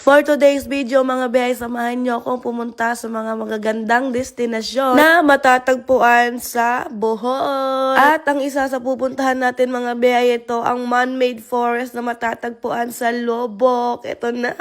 For today's video mga be, ay samahan nyo akong pumunta sa mga magagandang destinasyon na matatagpuan sa Bohol. At ang isa sa pupuntahan natin mga be ay ito ang man-made forest na matatagpuan sa Lobok. Ito na.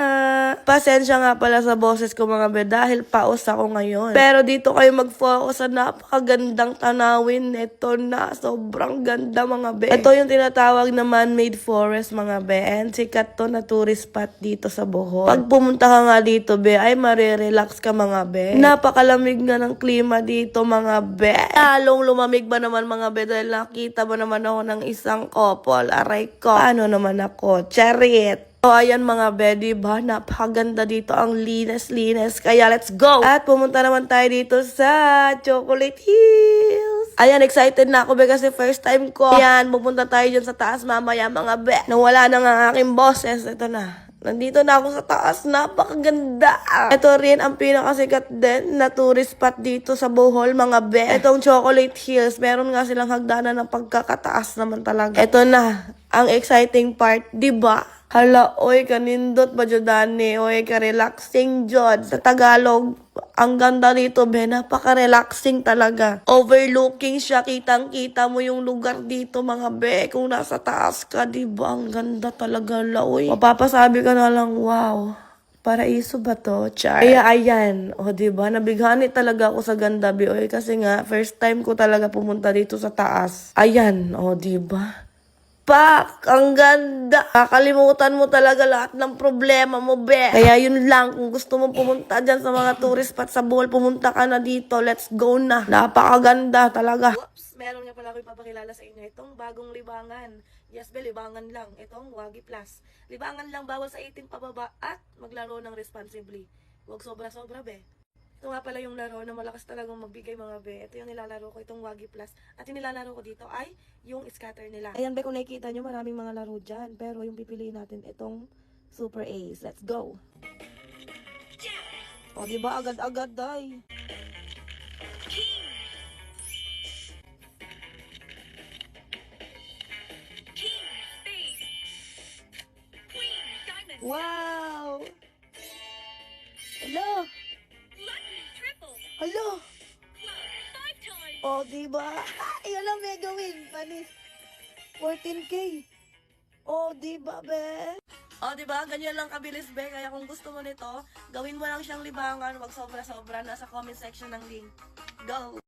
Pasensya nga pala sa boses ko mga be dahil paus ako ngayon. Pero dito kayo mag-focus sa napakagandang tanawin. Ito na. Sobrang ganda mga be. Ito yung tinatawag na man-made forest mga be. And sikat to na tourist spot dito sa Bohol. Pag pumunta ka nga dito, be, ay marirelax ka mga be. Napakalamig nga ng klima dito mga be. Lalong lumamig ba naman mga be dahil nakita ba naman ako ng isang couple. Aray ko. Ano naman ako? Charit. So, ayan mga be, diba? Napakaganda dito ang linis-linis. Kaya let's go! At pumunta naman tayo dito sa Chocolate Hills. Ayan, excited na ako be kasi first time ko. Ayan, pupunta tayo dyan sa taas mamaya mga be. Nawala na nga ang aking boses. Ito na. Nandito na ako sa taas. Napakaganda. Ito rin ang pinakasikat din na tourist spot dito sa Bohol, mga be. Itong Chocolate Hills. Meron nga silang hagdanan ng pagkakataas naman talaga. Ito na. Ang exciting part, diba? Hala, oy, kanindot ba dyan, oy, ka-relaxing jod. Sa Tagalog, ang ganda dito, be, napaka-relaxing talaga. Overlooking siya, kitang-kita mo yung lugar dito, mga be. Kung nasa taas ka, diba? Ang ganda talaga, laoy. Mapapasabi ka na lang, wow. Paraiso ba to? Char. Kaya ayan, o diba, nabighani talaga ako sa ganda, be, oy. Kasi nga, first time ko talaga pumunta dito sa taas. Ayan, o diba? Pak! Ang ganda! Kakalimutan mo talaga lahat ng problema mo, be. Kaya yun lang, kung gusto mo pumunta dyan sa mga tourist spot sa Bohol, pumunta ka na dito. Let's go na. Napakaganda talaga. Whoops! Meron nga pala ako ipapakilala sa inyo. Itong bagong libangan. Yes, be, libangan lang. Itong Wagi Plus. Libangan lang, bawal sa 18 pababa at maglaro ng responsibly. Huwag sobra-sobra, be. Ito nga pala yung laro na malakas talagang magbigay mga be. Ito yung nilalaro ko, itong Wagi Plus. At yung nilalaro ko dito ay yung scatter nila. Ayan be, kung nakikita nyo, maraming mga laro dyan. Pero yung pipiliin natin, itong Super Ace. Let's go! O diba, agad-agad day. Wow! Hello! Hello! O, diba? Yun lang may gawin, panis. 14K. O, diba, be? O, diba? Ganyan lang kabilis, be. Kaya kung gusto mo nito, gawin mo lang siyang libangan. Wag sobra-sobra. Nasa comment section ng link. Go!